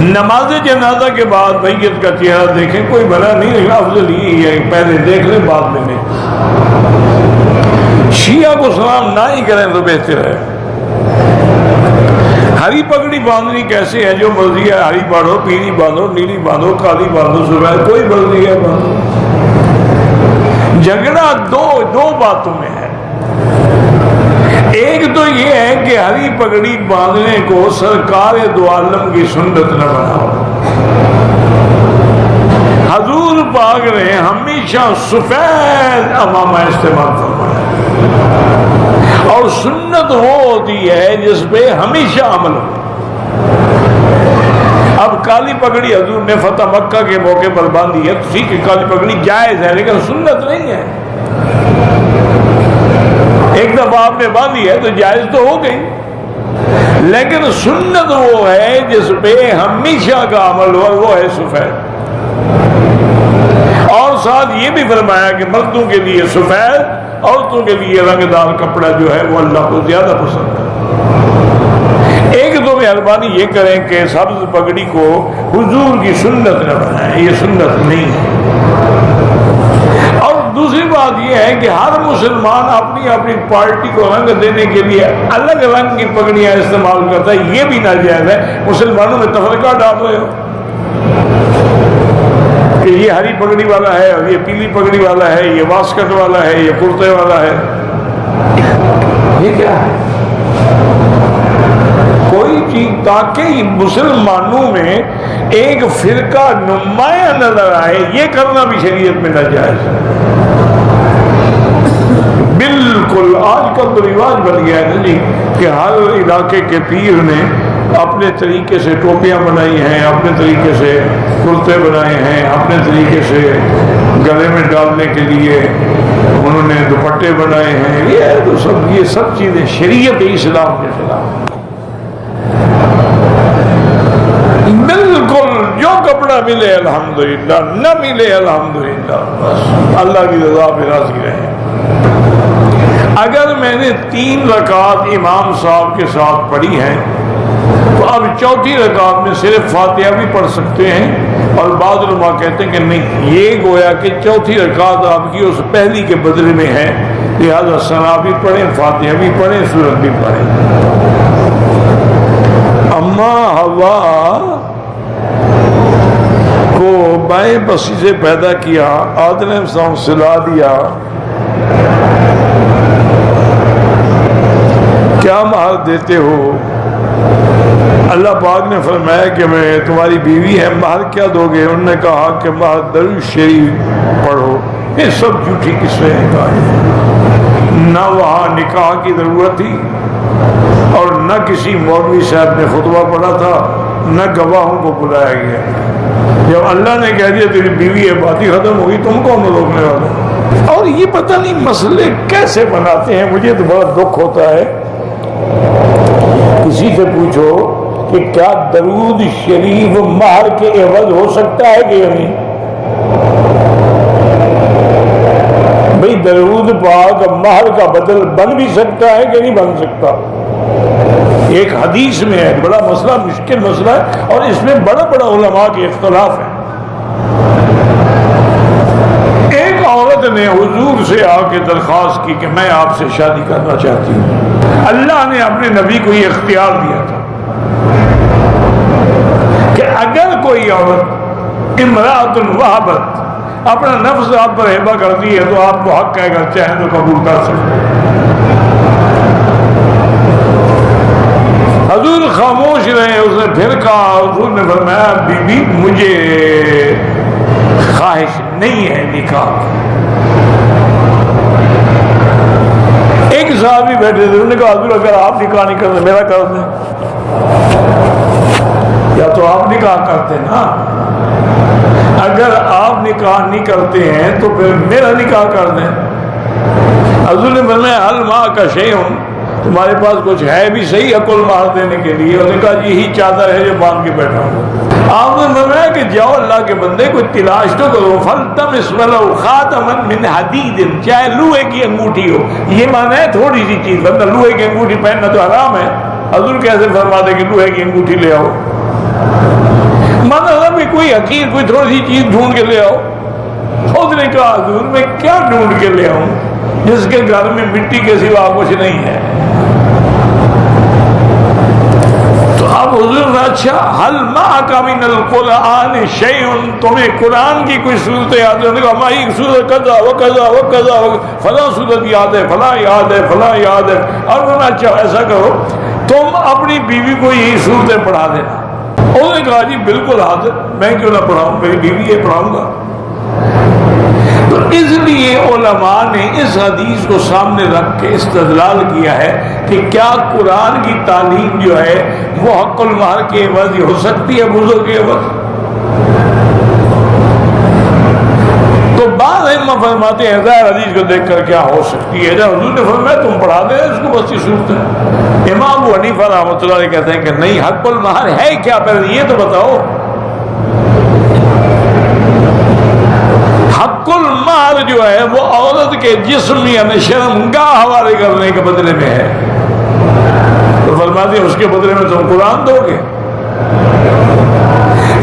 نماز جنازہ کے بعد میت کا چہرہ دیکھیں کوئی بھلا نہیں، لیکن افضل یہ ہے پہلے دیکھ لیں بعد میں نہیں۔ شیعہ کو سلام نہ ہی کریں تو بہتر ہے۔ ہری پگڑی باندھنی کیسے ہے؟ جو مرضی ہے ہری باندھو، پیلی باندھو، نیلی باندھو، کالی باندھو، سفید، کوئی مرضی ہے باندھو۔ جھگڑا دو باتوں میں ہے۔ ایک تو یہ ہے کہ ہری پگڑی باندھنے کو سرکار دو عالم کی سنت نہ بناؤ۔ حضور پاک نے ہمیشہ سفید امامہ استعمال فرمایا، اور سنت وہ ہوتی ہے جس پہ ہمیشہ عمل ہو۔ اب کالی پگڑی حضور نے فتح مکہ کے موقع پر باندھی ہے، تو ٹھیک ہے کالی پگڑی جائز ہے لیکن سنت نہیں ہے۔ ایک دفعہ آپ نے باندھی ہے تو جائز تو ہو گئی، لیکن سنت وہ ہے جس پہ ہمیشہ کا عمل ہوا، وہ ہے سفید۔ اور ساتھ یہ بھی فرمایا کہ مردوں کے لیے سفید، عورتوں کے لیے رنگدار کپڑا جو ہے وہ اللہ کو زیادہ پسند ہے۔ ایک تو مہربانی یہ کریں کہ سبز پگڑی کو حضور کی سنت نہ بنائیں، یہ سنت نہیں ہے۔ اور دوسری بات یہ ہے کہ ہر مسلمان اپنی اپنی پارٹی کو رنگ دینے کے لیے الگ رنگ کی پگڑیاں استعمال کرتا ہے، یہ بھی ناجائز ہے۔ مسلمانوں میں تفرقہ ڈال رہے ہو کہ یہ ہری پگڑی والا ہے، اور یہ پیلی پگڑی والا ہے، یہ واسکٹ والا ہے، یہ کرتے والا ہے، یہ کیا ہے؟ کوئی چیز تاکہ مسلمانوں میں ایک فرقہ نمایاں نظر آئے، یہ کرنا بھی شریعت میں ناجائز ہے۔ بالکل آج کل تو رواج بن گیا ہے جی کہ ہر علاقے کے پیر نے اپنے طریقے سے ٹوپیاں بنائی ہیں، اپنے طریقے سے کرتے بنائے ہیں، اپنے طریقے سے گلے میں ڈالنے کے لیے انہوں نے دوپٹے بنائے ہیں۔ یہ سب چیزیں شریعت اسلام کے خلاف۔ بالکل جو کپڑا ملے الحمدللہ، نہ ملے الحمدللہ، بس اللہ کی رضا پہ راضی رہیں۔ اگر میں نے 3 رکعت امام صاحب کے ساتھ پڑھی ہیں تو اب چوتھی رکعت میں صرف فاتحہ بھی پڑھ سکتے ہیں، اور بعض علماء کہتے ہیں کہ نہیں، یہ گویا کہ چوتھی رکعت آپ کی اس پہلی کے بدلے میں ہے، لہذا ثنا بھی پڑھیں، فاتحہ بھی پڑھیں، سورت بھی پڑھیں۔ اما حوا کو بائیں پسی سے پیدا کیا، آدم علیہ السلام سلا دیا، کیا مہر دیتے ہو؟ اللہ پاک نے فرمایا کہ میں تمہاری بیوی ہے، مہر کیا دو گے؟ انہوں نے کہا کہ مہر درود شریف پڑھو۔ یہ سب جھوٹی قصے ہیں، نہ وہاں نکاح کی ضرورت تھی، اور نہ کسی مولوی صاحب نے خطبہ پڑھا تھا، نہ گواہوں کو بلایا گیا۔ جب اللہ نے کہہ دیا تیری بیوی ہے، بات ہی ختم ہوگی، تم کون روکنے والے؟ اور یہ پتہ نہیں مسئلے کیسے بناتے ہیں، مجھے تو بڑا دکھ ہوتا ہے۔ کسی سے پوچھو کہ کیا درود شریف مہر کے عوض ہو سکتا ہے کہ نہیں؟ بھئی درود پاک مہر کا بدل بن بھی سکتا ہے کہ نہیں بن سکتا؟ ایک حدیث میں ہے، بڑا مسئلہ، مشکل مسئلہ ہے، اور اس میں بڑا بڑا علماء کے اختلاف ہے۔ ایک عورت نے حضور سے آ کے درخواست کی کہ میں آپ سے شادی کرنا چاہتی ہوں۔ اللہ نے اپنے نبی کو یہ اختیار دیا تھا کہ اگر کوئی عورت امرأۃ وہبت اپنا نفس آپ پر ہبہ کرتی ہے تو آپ کو حق ہے، اگر چاہیں تو قبول کر سکتے ہیں۔ حضور خاموش رہے، اس نے پھر کہا، حضور نے فرمایا بی بی مجھے خواہش نہیں ہے نکاح۔ ایک صحابی بیٹھے تھے، انہوں نے کہا حضور اگر آپ نکاح نہیں کرتے میرا کر دیں۔ یا تو آپ نکاح کرتے نا، اگر آپ نکاح نہیں کرتے ہیں تو پھر میرا نکاح کر دیں۔ حضور نے فرمایا حل ماں کا شیء، تمہارے پاس کچھ ہے بھی صحیح عقل مہر دینے کے لیے؟ انہوں نے کہا یہی چادر ہے جو باندھ کے بیٹھا ہوں۔ آپ نے فرمایا کہ جاؤ اللہ کے بندے کوئی تلاش تو کرو، فَلْتَمِسْ وَلَوْ خَاتَمًا مِنْ حَدِيدٍ، چاہے لوہے کی انگوٹھی ہو۔ یہ معنی ہے تھوڑی سی چیز، بندہ لوہے کی انگوٹھی پہننا تو حرام ہے، حضور کیسے فرما دے کہ لوہے کی انگوٹھی لے آؤ؟ حقیر کوئی تھوڑی سی چیز ڈھونڈ کے لے آؤ. اس نے کہا حضور میں کیا ڈھونڈ کے لے آؤں جس کے گھر میں مٹی کے سوا کچھ نہیں ہے. تو اب حضور نے اچھا حل معک من القرآن شیء, تمہیں قرآن کی کوئی صورت یاد ہے؟ ہماری صورت قضا و قضا و قضا فلاں صورت یاد ہے, فلاں یاد ہے, فلاں یاد ہے. اور انہوں نے اچھا ایسا کرو تم اپنی بیوی کو یہی صورتیں پڑھا دینا. انہوں نے کہا جی بالکل حاضر, میں کیوں نہ پڑھاؤں, میری بیوی یہ پڑھاؤں گا. تو اس لیے علماء نے اس حدیث کو سامنے رکھ کے استدلال کیا ہے کہ کیا قرآن کی تعلیم جو ہے وہ حق المہر کے عوض ہو سکتی ہے بزرگ کے عوض. تو بعض ائمہ فرماتے ہیں ظاہر حدیث کو دیکھ کر کیا ہو سکتی ہے, جب حضور نے فرمایا تم پڑھا دیں اس کو بس یہ صورت ہے. امام ابو حنیفہ رحمۃ اللہ علیہ کہتے ہیں کہ نہیں, حق المہر ہے کیا, پہلے یہ تو بتاؤ. حق المہر جو ہے وہ عورت کے جسم یعنی شرمگاہ حوالے کرنے کے بدلے میں ہے. تو فرماتے ہیں اس کے بدلے میں تم قرآن دو گے.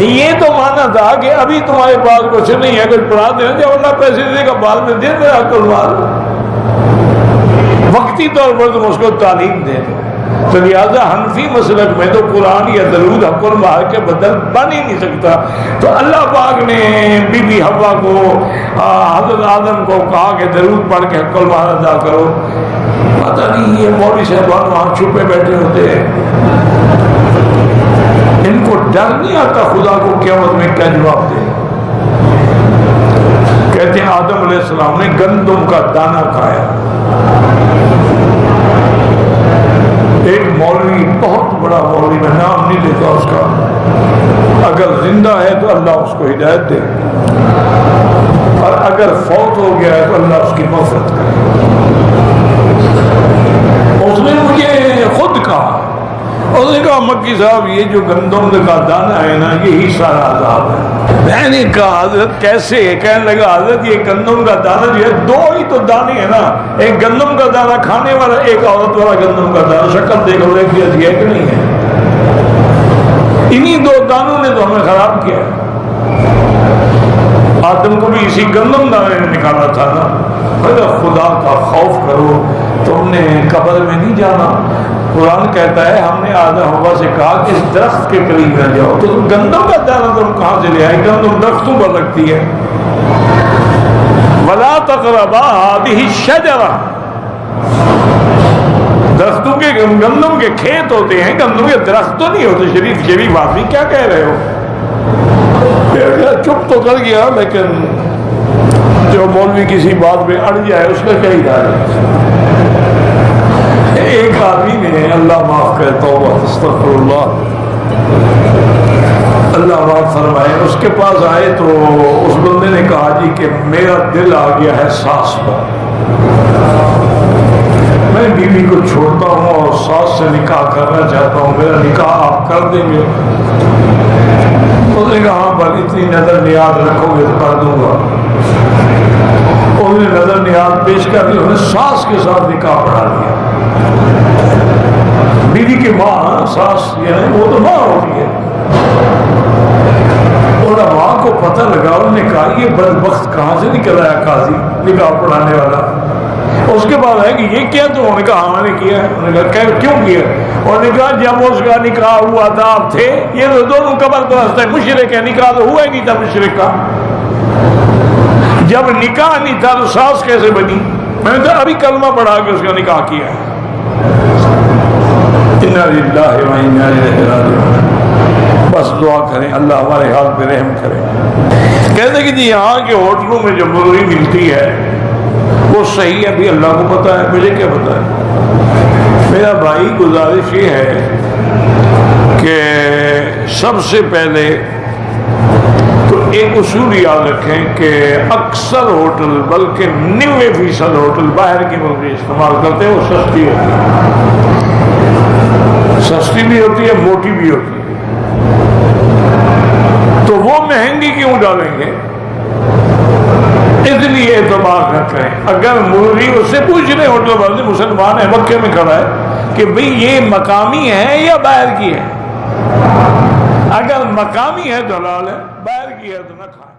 یہ تو مانا تھا کہ ابھی تمہارے پاس کچھ نہیں ہے, کچھ پڑھا دینا, جب اللہ پیسے دے گا بعد میں دے دے حق المہر. وقتی طور پر تم اس کو تعلیم دے دو. تو لہٰذا حنفی مسلک میں تو قرآن یا درود حق المہر کے بدل بن ہی نہیں سکتا. تو اللہ پاک نے بی بی حوا کو, حضرت آدم کو کہا کہ درود پڑھ کے حق المہر ادا کرو. پتہ نہیں یہ مولوی صاحبان وہاں چھپے بیٹھے ہوتے ہیں, ان کو ڈر نہیں آتا خدا کو قیامت میں کیا جواب دے. کہتے ہیں آدم علیہ السلام نے گندم کا دانہ کھایا. ایک مولوی, بہت بڑا مولوی, میں نام نہیں لیتا اس کا, اگر زندہ ہے تو اللہ اس کو ہدایت دے, اور اگر فوت ہو گیا ہے تو اللہ اس کی مغفرت کرے. اس نے مجھے خود کہا, اس نے کہا مکی صاحب یہ جو گندم کا دانہ ہے نا یہی سارا عذاب ہے. میں نے کہا حضرت کیسے؟ کہنے لگا حضرت یہ گندم کا دانہ جو ہے دو ہی تو دانے ہیں نا, ایک گندم کا دانہ کھانے والا, ایک عورت والا گندم کا دانہ. شکل دیکھ لو ایک جیسی ہے کہ نہیں ہے؟ انہی دو دانوں نے تو ہمیں خراب کیا. آدم کو بھی اسی گندم دانے نے نکالا تھا نا. خدا کا خوف کرو, تم نے قبر میں نہیں جانا. قرآن کہتا ہے ہم نے آدم حوا سے کہا کہ اس درخت کے قریب نہ جاؤ. تو گندم کا دانہ تم کہاں سے لے آئے؟ گندم درختوں پر لگتی ہے. وَلَا تَقْرَبَا هَٰذِهِ الشَّجَرَةَ, درختوں کے گندم کے کھیت ہوتے ہیں, گندم کے درخت تو نہیں ہوتے. شریف آدمی کیا کہہ رہے ہو؟ چپ تو کر گیا, لیکن جو مولوی کسی بات پہ اڑ جائے اس کا کیا ہی دار. ایک آدمی نے, اللہ معاف کرے, توبہ استغفر اللہ, اللہ معاف فرمائے, اس کے پاس آئے تو اس بندے نے کہا جی کہ میرا دل آ گیا ہے ساس پر, میں بیوی کو چھوڑتا ہوں اور ساس سے نکاح کرنا چاہتا ہوں, میرا نکاح آپ کر دیں گے؟ اس نے کہا ہاں بھائی اتنی نظر نیاز رکھو گے تو کر دوں گا. انہوں نے نظر نیاز پیش کر دی, انہوں نے ساس کے ساتھ نکاح پڑھا دیا. بیوی کی ماں, ساس یعنی وہ تو ماں ہوتی ہے. علماء کو پتہ لگا, انہوں نے کہا یہ بدبخت کہاں سے نکل آیا قاضی نکاح پڑھانے والا. اس کے بعد ہے کہ یہ کیا؟ تو انہوں نے کہا ہاں میں نے کیا. انہوں نے کہا کیوں کیا؟ انہوں نے کہا جب اس کا نکاح ہوا تھا آپ تھے, یہ تو دونوں قبر پرست ہے, مشرک ہے, نکاح تو ہوا ہی نہیں تھا مشرک کا. جب نکاح نہیں تھا تو ساس کیسے بنی؟ میں نے کہا ابھی کلمہ پڑھا کے اس کا نکاح کیا ہے. انا للہ و انا الیہ راجعون. بس دعا کریں اللہ ہمارے حال پہ رحم کرے. کہتے کہ جی یہاں کے ہوٹلوں میں جو مرغی ملتی ہے وہ صحیح ہے بھی اللہ کو پتہ ہے, مجھے کیا پتہ ہے. میرا بھائی گزارش یہ ہے کہ سب سے پہلے تو ایک اصول یاد رکھیں کہ اکثر ہوٹل بلکہ 90% ہوٹل باہر کی مرغی استعمال کرتے ہیں, وہ سستی ہوتی ہے, سستی بھی ہوتی ہے, موٹی بھی ہوتی ہے. تو وہ مہنگی کیوں ڈالیں گے؟ اس لیے اعتبار نہ کریں. اگر مرغی اس سے پوچھ رہے ہوٹل والے, مسلمان ہے, مکے میں کھڑا ہے, کہ بھئی یہ مقامی ہے یا باہر کی ہے. اگر مقامی ہے تو حلال ہے، باہر کی ہے تو نہ کھائیں۔